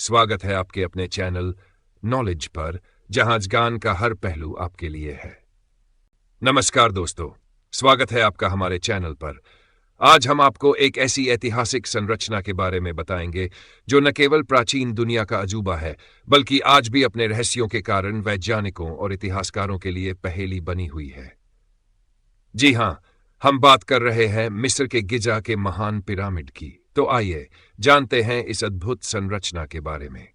स्वागत है आपके अपने चैनल नॉलेज पर, जहां ज्ञान का हर पहलू आपके लिए है। नमस्कार दोस्तों, स्वागत है आपका हमारे चैनल पर। आज हम आपको एक ऐसी ऐतिहासिक संरचना के बारे में बताएंगे जो न केवल प्राचीन दुनिया का अजूबा है, बल्कि आज भी अपने रहस्यों के कारण वैज्ञानिकों और इतिहासकारों के लिए पहेली बनी हुई है। जी हां, हम बात कर रहे हैं मिस्र के गिजा के महान पिरामिड की। तो आइए जानते हैं इस अद्भुत संरचना के बारे में।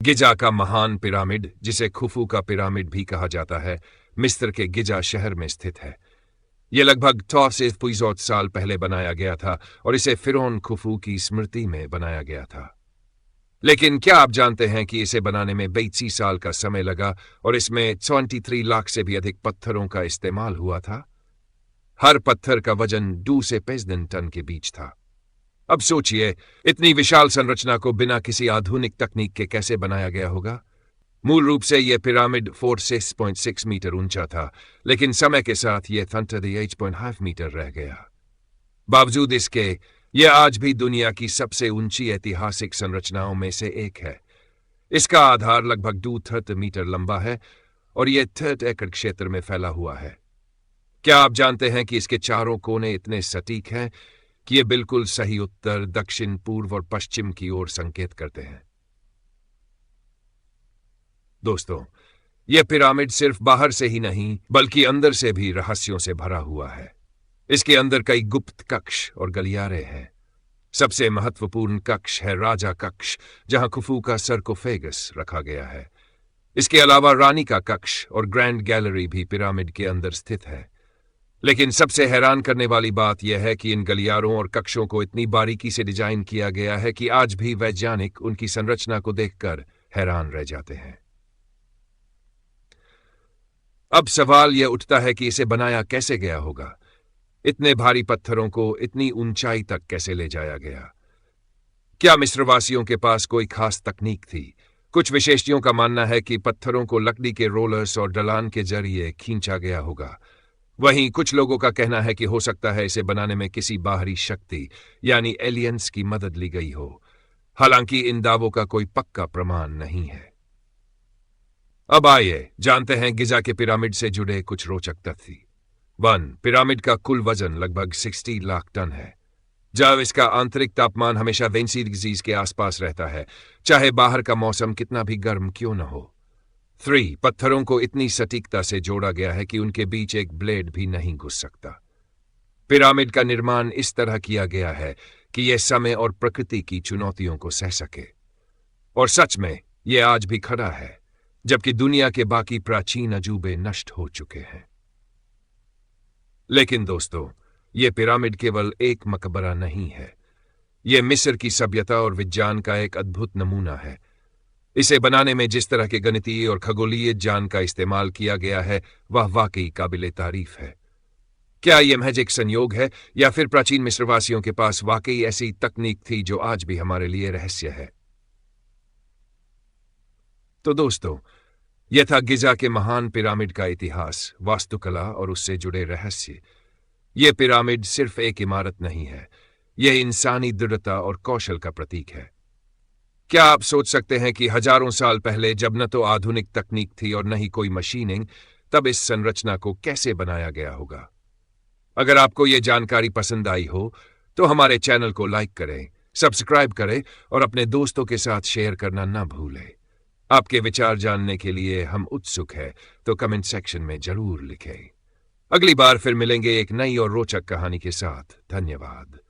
गिजा का महान पिरामिड, जिसे खुफू का पिरामिड भी कहा जाता है, मिस्र के गिजा शहर में स्थित है। यह लगभग 4,500 साल पहले बनाया गया था और इसे फिरौन खुफू की स्मृति में बनाया गया था। लेकिन क्या आप जानते हैं कि इसे बनाने में 82 साल का समय लगा और इसमें 23 लाख से भी अधिक पत्थरों का इस्तेमाल हुआ था? हर पत्थर का वजन 2 से 5 टन के बीच था। अब सोचिए, इतनी विशाल संरचना को बिना किसी आधुनिक तकनीक के कैसे बनाया गया होगा। मूल रूप से यह पिरामिड 46.6 मीटर ऊंचा था, लेकिन समय के साथ यह 38.5 मीटर रह गया। बावजूद इसके, यह आज भी दुनिया की सबसे ऊंची ऐतिहासिक संरचनाओं में से एक है। इसका आधार लगभग 230 मीटर लंबा है और यह 30 एकड़ क्षेत्र में फैला हुआ है। क्या आप जानते हैं कि इसके चारों कोने इतने सटीक हैं कि ये बिल्कुल सही उत्तर, दक्षिण, पूर्व और पश्चिम की ओर संकेत करते हैं? दोस्तों, यह पिरामिड सिर्फ बाहर से ही नहीं, बल्कि अंदर से भी रहस्यों से भरा हुआ है। इसके अंदर कई गुप्त कक्ष और गलियारे हैं। सबसे महत्वपूर्ण कक्ष है राजा कक्ष, जहां खुफू का सरकोफेगस रखा गया है। इसके अलावा रानी का कक्ष और ग्रैंड गैलरी भी पिरामिड के अंदर स्थित है। लेकिन सबसे हैरान करने वाली बात यह है कि इन गलियारों और कक्षों को इतनी बारीकी से डिजाइन किया गया है कि आज भी वैज्ञानिक उनकी संरचना को देखकर हैरान रह जाते हैं। अब सवाल यह उठता है कि इसे बनाया कैसे गया होगा। इतने भारी पत्थरों को इतनी ऊंचाई तक कैसे ले जाया गया? क्या मिस्रवासियों के पास कोई खास तकनीक थी? कुछ विशेषज्ञों का मानना है कि पत्थरों को लकड़ी के रोलर्स और ढलान के जरिए खींचा गया होगा। वहीं कुछ लोगों का कहना है कि हो सकता है इसे बनाने में किसी बाहरी शक्ति यानी एलियंस की मदद ली गई हो। हालांकि इन दावों का कोई पक्का प्रमाण नहीं है। अब आइए जानते हैं गिजा के पिरामिड से जुड़े कुछ रोचक तथ्य। 1. पिरामिड का कुल वजन लगभग 60 लाख टन है। जब इसका आंतरिक तापमान हमेशा 20 डिग्री के आसपास रहता है, चाहे बाहर का मौसम कितना भी गर्म क्यों न हो। 3. पत्थरों को इतनी सटीकता से जोड़ा गया है कि उनके बीच एक ब्लेड भी नहीं घुस सकता। पिरामिड का निर्माण इस तरह किया गया है कि यह समय और प्रकृति की चुनौतियों को सह सके। और सच में यह आज भी खड़ा है, जबकि दुनिया के बाकी प्राचीन अजूबे नष्ट हो चुके हैं। लेकिन दोस्तों, यह पिरामिड केवल एक मकबरा नहीं है। यह मिस्र की सभ्यता और विज्ञान का एक अद्भुत नमूना है। इसे बनाने में जिस तरह के गणितीय और खगोलीय ज्ञान का इस्तेमाल किया गया है, वह वाकई काबिले तारीफ है। क्या यह महज एक संयोग है, या फिर प्राचीन मिस्रवासियों के पास वाकई ऐसी तकनीक थी जो आज भी हमारे लिए रहस्य है? तो दोस्तों, यह था गिजा के महान पिरामिड का इतिहास, वास्तुकला और उससे जुड़े रहस्य। यह पिरामिड सिर्फ एक इमारत नहीं है, यह इंसानी दृढ़ता और कौशल का प्रतीक है। क्या आप सोच सकते हैं कि हजारों साल पहले, जब न तो आधुनिक तकनीक थी और न ही कोई मशीनिंग, तब इस संरचना को कैसे बनाया गया होगा? अगर आपको यह जानकारी पसंद आई हो तो हमारे चैनल को लाइक करें, सब्सक्राइब करें और अपने दोस्तों के साथ शेयर करना ना भूलें। आपके विचार जानने के लिए हम उत्सुक हैं, तो कमेंट सेक्शन में जरूर लिखें। अगली बार फिर मिलेंगे एक नई और रोचक कहानी के साथ। धन्यवाद।